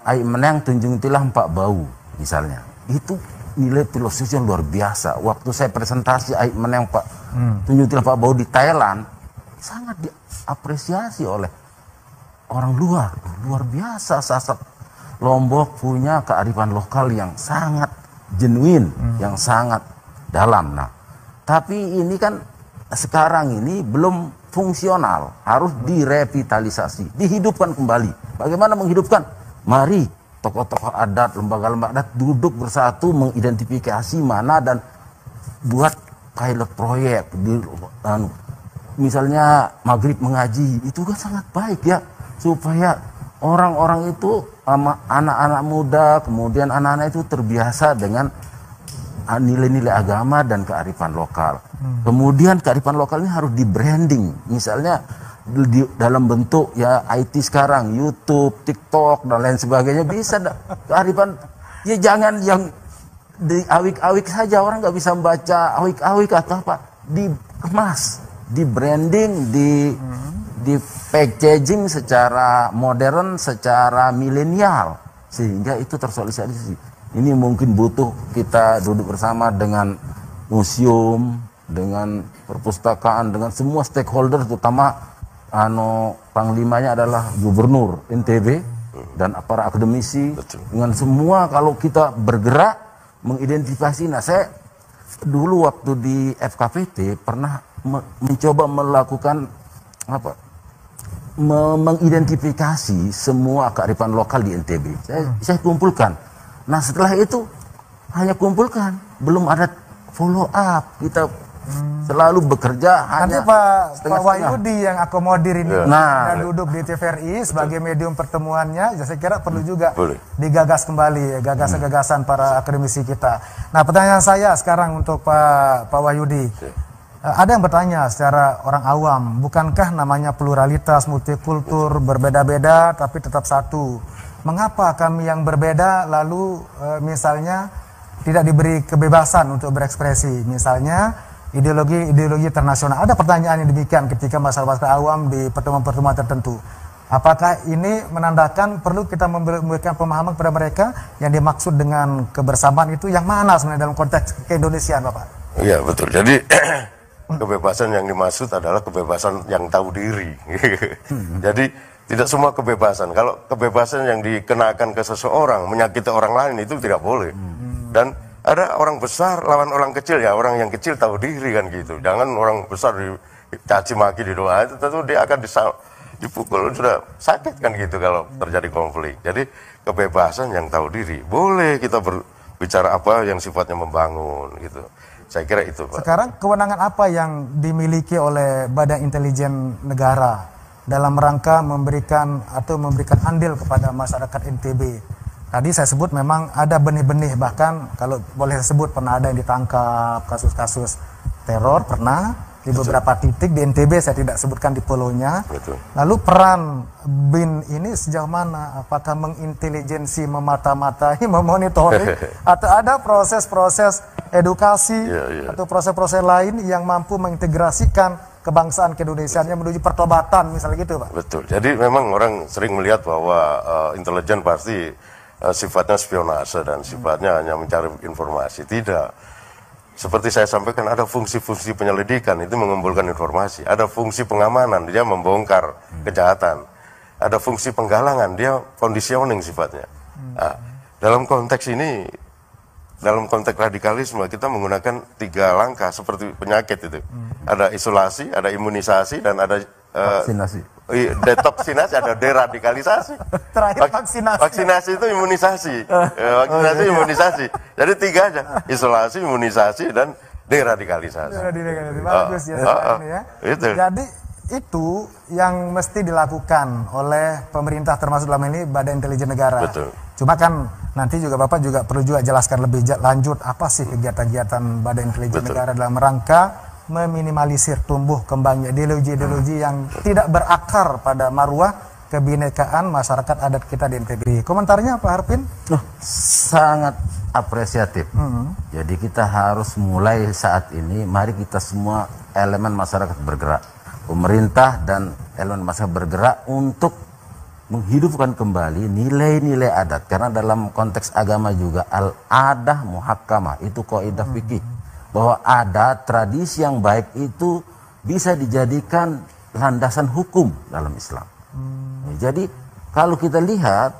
Aik Meneng Tunjung Tilang Pak Bau misalnya. Itu nilai filosofi yang luar biasa. Waktu saya presentasi Aik Meneng Pak Tunjung Tilang Pak Bau di Thailand, sangat diapresiasi oleh orang luar biasa. Sasak Lombok punya kearifan lokal yang sangat genuine, yang sangat dalam. Nah, tapi ini kan sekarang ini belum fungsional, harus direvitalisasi, dihidupkan kembali. Bagaimana menghidupkan? Mari tokoh-tokoh adat, lembaga-lembaga adat duduk bersatu mengidentifikasi mana dan buat pilot proyek. Misalnya maghrib mengaji, itu kan sangat baik ya, supaya orang-orang itu, anak-anak muda, kemudian anak-anak itu terbiasa dengan nilai-nilai agama dan kearifan lokal. Kemudian kearifan lokal ini harus di-branding, misalnya dalam bentuk ya IT sekarang, YouTube, TikTok dan lain sebagainya bisa kearifan. Ya jangan yang di awik-awik saja, orang nggak bisa membaca awik-awik atau apa, dikemas, di-branding, di packaging secara modern, secara milenial, sehingga itu tersosialisasi. Ini mungkin butuh kita duduk bersama dengan museum, dengan perpustakaan, dengan semua stakeholder, terutama panglimanya adalah gubernur NTB dan para akademisi. Betul. Dengan semua kalau kita bergerak mengidentifikasi. Nah, saya dulu waktu di FKPT pernah mencoba melakukan mengidentifikasi semua kearifan lokal di NTB. Saya kumpulkan. Nah, setelah itu hanya kumpulkan, belum ada follow up. Kita selalu bekerja nanti hanya Pak Wahyudi yang akomodir ini dan duduk di TVRI sebagai medium pertemuannya, saya kira perlu juga digagas kembali gagasan-gagasan para akademisi kita. Nah, pertanyaan saya sekarang untuk Pak Wahyudi. Ada yang bertanya secara orang awam, bukankah namanya pluralitas, multikultur, berbeda-beda tapi tetap satu? Mengapa kami yang berbeda lalu misalnya tidak diberi kebebasan untuk berekspresi? Misalnya ideologi internasional. Ada pertanyaan yang demikian ketika masyarakat awam di pertemuan-pertemuan tertentu. Apakah ini menandakan perlu kita memberikan pemahaman kepada mereka yang dimaksud dengan kebersamaan itu yang mana sebenarnya dalam konteks keindonesiaan, Bapak? Iya, betul. Jadi kebebasan yang dimaksud adalah kebebasan yang tahu diri. Jadi tidak semua kebebasan. Kalau kebebasan yang dikenakan ke seseorang menyakiti orang lain itu tidak boleh. Dan ada orang besar lawan orang kecil, ya orang yang kecil tahu diri kan gitu. Jangan orang besar dicaci maki di doa, itu tentu dia akan dipukul, sudah sakit kan gitu kalau terjadi konflik. Jadi kebebasan yang tahu diri, boleh kita berbicara apa yang sifatnya membangun gitu. Saya kira itu, Pak. Sekarang kewenangan apa yang dimiliki oleh Badan Intelijen Negara dalam rangka memberikan andil kepada masyarakat NTB? Tadi saya sebut memang ada benih-benih, bahkan kalau boleh saya sebut pernah ada yang ditangkap, kasus-kasus teror pernah di beberapa titik di NTB, saya tidak sebutkan di pulau-nya. Lalu peran BIN ini sejauh mana? Apakah mengintelijensi, memata-matai, memonitoring, atau ada proses-proses edukasi atau proses-proses lain yang mampu mengintegrasikan kebangsaan keindonesiaannya menuju pertobatan misalnya gitu, Pak? Betul. Jadi memang orang sering melihat bahwa intelijen pasti sifatnya spionase dan sifatnya hanya mencari informasi. Tidak. Seperti saya sampaikan, ada fungsi-fungsi penyelidikan, itu mengumpulkan informasi. Ada fungsi pengamanan, dia membongkar kejahatan. Ada fungsi penggalangan, dia conditioning sifatnya. Nah, dalam konteks ini, dalam konteks radikalisme, kita menggunakan 3 langkah seperti penyakit itu. Ada isolasi, ada imunisasi, dan ada vaksinasi. Detoksinasi, ada deradikalisasi. Terakhir vaksinasi. Vaksinasi itu imunisasi. Vaksinasi imunisasi. Jadi 3 aja. Isolasi, imunisasi, dan deradikalisasi. Bagus ya, ini ya. Jadi itu yang mesti dilakukan oleh pemerintah, termasuk dalam ini Badan Intelijen Negara. Betul. Cuma kan nanti juga Bapak juga perlu juga jelaskan lebih lanjut apa sih kegiatan-kegiatan Badan Intelijen Negara dalam rangka meminimalisir tumbuh kembangnya ideologi-ideologi yang tidak berakar pada marwah kebinekaan masyarakat adat kita di NTB. Komentarnya Pak Harpin? Sangat apresiatif. Jadi kita harus mulai saat ini, mari kita semua elemen masyarakat bergerak. Pemerintah dan elemen masyarakat bergerak untuk menghidupkan kembali nilai-nilai adat. Karena dalam konteks agama juga al-adah muhakkamah, itu kaidah fikih. Bahwa adat, tradisi yang baik itu bisa dijadikan landasan hukum dalam Islam. Jadi kalau kita lihat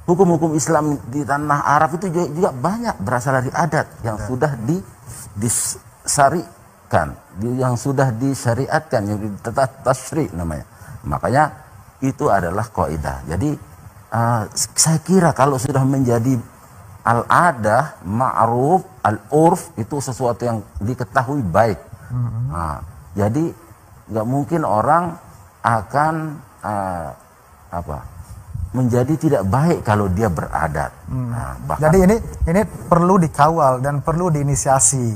hukum-hukum Islam di tanah Arab itu juga banyak berasal dari adat yang sudah disarikan, yang sudah disyariatkan, yang tasyri namanya. Makanya itu adalah kaidah. Jadi saya kira kalau sudah menjadi al-adah, ma'ruf, al-urf itu sesuatu yang diketahui baik. Jadi nggak mungkin orang akan menjadi tidak baik kalau dia beradat. Jadi ini perlu dikawal dan perlu diinisiasi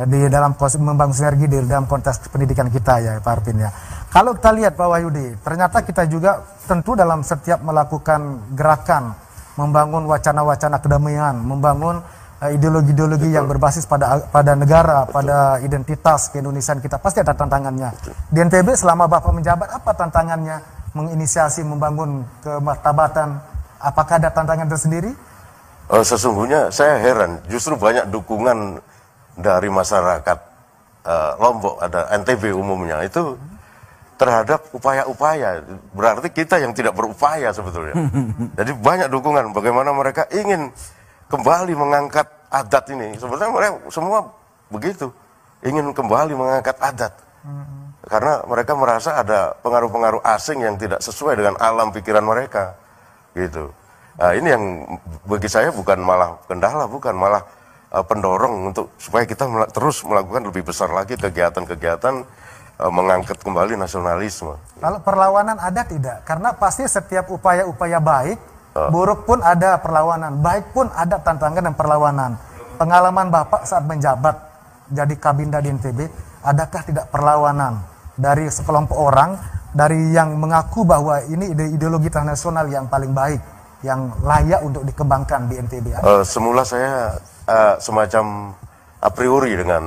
di dalam membangun sinergi di dalam konteks pendidikan kita ya Pak Arvin ya. Kalau kita lihat Pak Wahyudi, ternyata kita juga tentu dalam setiap melakukan gerakan, membangun wacana-wacana kedamaian, membangun ideologi-ideologi yang berbasis pada negara, pada identitas keindonesiaan kita, pasti ada tantangannya. Di NTB selama Bapak menjabat, apa tantangannya menginisiasi, membangun kemartabatan? Apakah ada tantangan tersendiri? Sesungguhnya saya heran, justru banyak dukungan dari masyarakat Lombok, ada NTB umumnya, itu terhadap upaya-upaya. Berarti kita yang tidak berupaya sebetulnya. Jadi banyak dukungan bagaimana mereka ingin kembali mengangkat adat ini. Sebenarnya mereka semua begitu, ingin kembali mengangkat adat. Karena mereka merasa ada pengaruh-pengaruh asing yang tidak sesuai dengan alam pikiran mereka. Gitu. Nah, ini yang bagi saya bukan malah kendala, bukan malah pendorong untuk supaya kita terus melakukan lebih besar lagi kegiatan-kegiatan mengangkat kembali nasionalisme. Kalau perlawanan ada tidak? Karena pasti setiap upaya-upaya baik, buruk pun ada perlawanan, baik pun ada tantangan dan perlawanan. Pengalaman Bapak saat menjabat jadi Kabinda di NTB, adakah tidak perlawanan dari sekelompok orang, dari yang mengaku bahwa ini ideologi transnasional yang paling baik, yang layak untuk dikembangkan di NTB? Semula saya semacam a priori dengan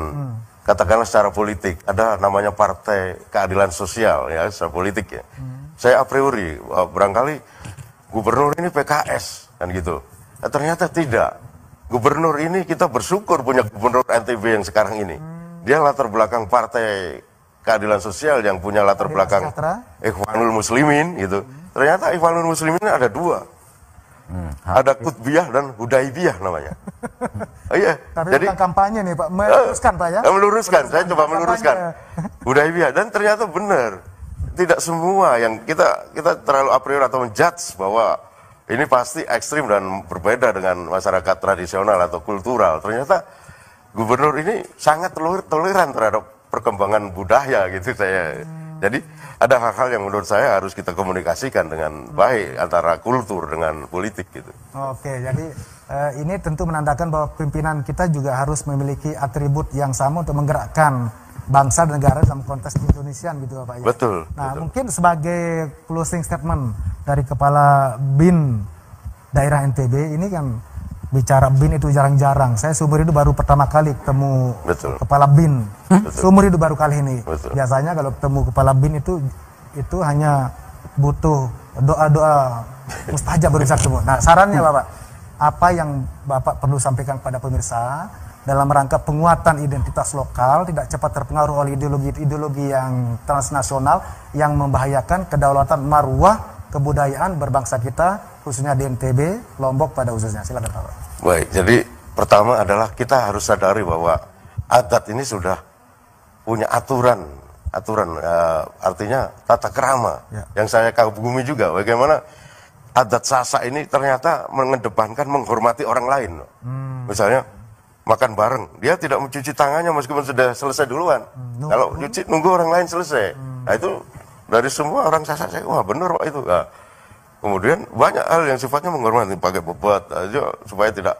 katakanlah secara politik, ada namanya Partai Keadilan Sosial ya, secara politik ya. Saya a priori barangkali gubernur ini PKS kan gitu. Nah, ternyata tidak. Gubernur ini kita bersyukur punya gubernur NTB yang sekarang ini. Dia latar belakang Partai Keadilan Sosial yang punya latar belakang Ikhwanul Muslimin gitu. Ternyata Ikhwanul Muslimin ada dua. Ada Kutbiyah dan Hudaibiyah namanya. Iya. Tapi jadi kampanye nih Pak, meluruskan Pak ya? Meluruskan, saya coba meluruskan. Hudaibiyah, dan ternyata benar. Tidak semua yang kita terlalu a priori atau menjudge bahwa ini pasti ekstrim dan berbeda dengan masyarakat tradisional atau kultural. Ternyata gubernur ini sangat toleran terhadap perkembangan budaya gitu saya. Jadi ada hal-hal yang menurut saya harus kita komunikasikan dengan baik antara kultur dengan politik gitu. Oke, jadi ini tentu menandakan bahwa pimpinan kita juga harus memiliki atribut yang sama untuk menggerakkan bangsa dan negara dalam konteks Indonesian gitu Pak. Betul. Nah, betul. Mungkin sebagai closing statement dari Kepala BIN daerah NTB ini kan bicara BIN itu jarang-jarang. Saya seumur hidup baru pertama kali ketemu Kepala BIN. Seumur hidup baru kali ini. Betul. Biasanya kalau ketemu Kepala BIN itu hanya butuh doa-doa mustajab baru bisa ketemu. Nah, sarannya Bapak, apa yang Bapak perlu sampaikan kepada pemirsa dalam rangka penguatan identitas lokal, tidak cepat terpengaruh oleh ideologi yang transnasional yang membahayakan kedaulatan marwah kebudayaan berbangsa kita, khususnya di NTB, Lombok pada khususnya. Silakan Pak. Baik, jadi pertama adalah kita harus sadari bahwa adat ini sudah punya aturan artinya tata kerama yang saya kagumi juga. Bagaimana adat Sasak ini ternyata mengedepankan menghormati orang lain. Misalnya makan bareng, dia tidak mencuci tangannya meskipun sudah selesai duluan. Kalau cuci nunggu orang lain selesai. Nah itu dari semua orang Sasak saya, wah benar Pak itu. Nah, kemudian banyak hal yang sifatnya menghormati, pakai bebet aja supaya tidak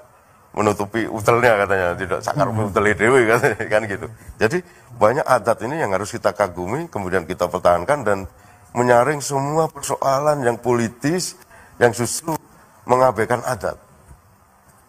menutupi utelnya katanya, tidak sakar uteli dewi katanya kan gitu. Jadi banyak adat ini yang harus kita kagumi, kemudian kita pertahankan dan menyaring semua persoalan yang politis yang justru mengabaikan adat.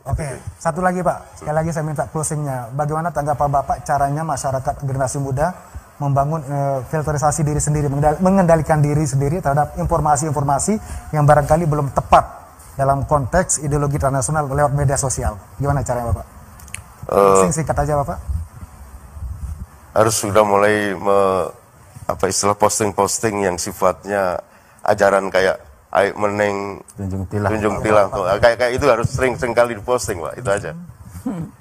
Oke, satu lagi Pak, sekali lagi saya minta closingnya. Bagaimana tanggapan Bapak caranya masyarakat generasi muda membangun filterisasi diri sendiri, mengendalikan diri sendiri terhadap informasi-informasi yang barangkali belum tepat dalam konteks ideologi transnasional lewat media sosial. Gimana caranya Bapak? Singkat aja Bapak. Harus sudah mulai apa istilah posting-posting yang sifatnya ajaran kayak aik meneng tunjung tilang tuh kayak itu harus sering kali diposting, Pak. Itu aja.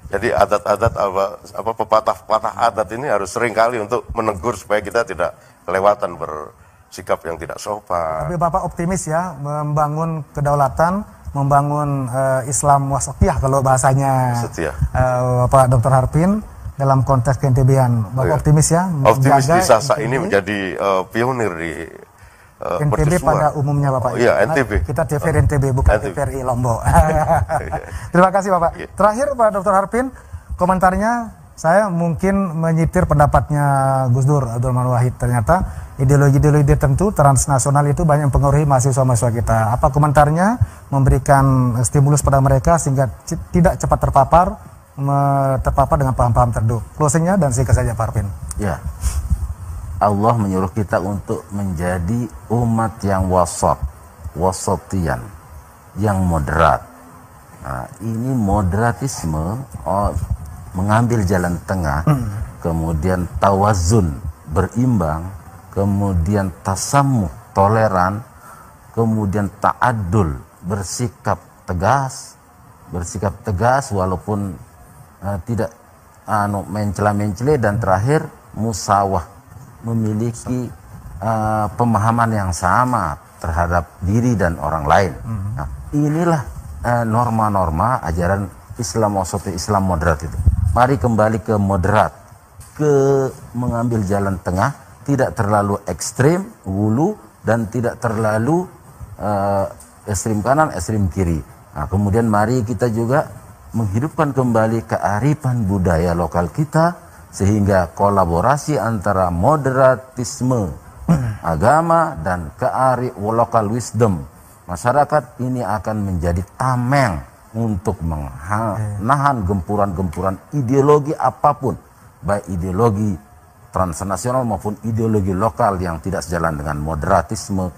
Jadi adat-adat apa pepatah-pepatah adat ini harus sering kali untuk menegur supaya kita tidak kelewatan bersikap yang tidak sopan. Tapi Bapak optimis ya membangun kedaulatan, membangun Islam wasatiyah kalau bahasanya Bapak Dr. Harpin dalam konteks keNTB-an. Bapak optimis ya? Optimis bisa saat ini menjadi pionir di NTB pada umumnya Bapak. Iya, NTB. Kita TVRI NTB bukan TVRI Lombok. Terima kasih Bapak. Terakhir Pak Dr. Harpin, komentarnya saya mungkin menyitir pendapatnya Gus Dur Abdul Rahman Wahid. Ternyata ideologi-ideologi tertentu transnasional itu banyak mempengaruhi mahasiswa-mahasiswa kita. Apa komentarnya? Memberikan stimulus pada mereka sehingga tidak cepat terpapar dengan paham-paham tertentu. Closingnya dan singkat saja Pak Harpin. Ya. Allah menyuruh kita untuk menjadi umat yang wasatian, yang moderat. Nah, ini moderatisme, mengambil jalan tengah, kemudian tawazun, berimbang, kemudian tasamuh, toleran, kemudian ta'adul, bersikap tegas walaupun tidak mencela-mencela, dan terakhir musawah, memiliki pemahaman yang sama terhadap diri dan orang lain. Nah, inilah norma-norma ajaran Islam wasati, Islam moderat itu. Mari kembali ke moderat, ke mengambil jalan tengah, tidak terlalu ekstrim, hulu, dan tidak terlalu ekstrim kanan, ekstrim kiri. Nah, kemudian mari kita juga menghidupkan kembali kearifan budaya lokal kita, sehingga kolaborasi antara moderatisme agama dan local wisdom masyarakat ini akan menjadi tameng untuk menahan gempuran-gempuran ideologi apapun, baik ideologi transnasional maupun ideologi lokal yang tidak sejalan dengan moderatisme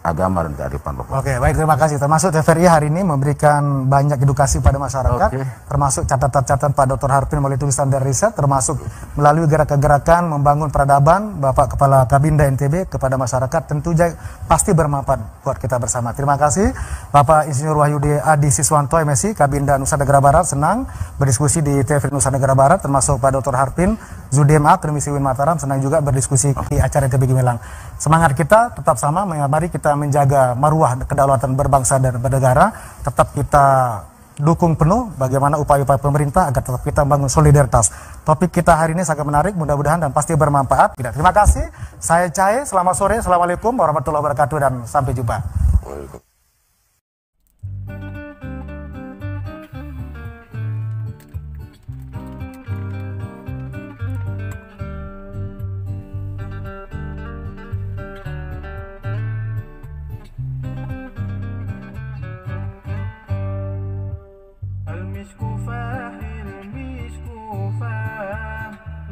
agama dan kearifan lokal. Oke, baik, terima kasih. Termasuk TVRI hari ini memberikan banyak edukasi pada masyarakat, termasuk catatan-catatan Pak Dr. Harpin melalui tulisan dan riset, termasuk melalui gerakan-gerakan membangun peradaban Bapak Kepala Kabinda NTB kepada masyarakat, tentu pasti bermanfaat buat kita bersama. Terima kasih Bapak Insinyur Wahyudi Adi Siswanto MSI Kabinda Nusa Tenggara Barat, senang berdiskusi di TVRI Nusa Tenggara Barat, termasuk Pak Dr. Harpin Zudem Akademisi UIN Mataram, senang juga berdiskusi di acara NTB Gemilang. Semangat kita tetap sama, mari kita menjaga maruah kedaulatan berbangsa dan bernegara, tetap kita dukung penuh bagaimana upaya-upaya pemerintah agar tetap kita membangun solidaritas. Topik kita hari ini sangat menarik, mudah-mudahan dan pasti bermanfaat. Terima kasih, saya Cai, selamat sore, assalamualaikum warahmatullahi wabarakatuh, dan sampai jumpa.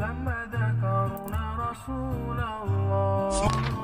لما ذكرنا رسول الله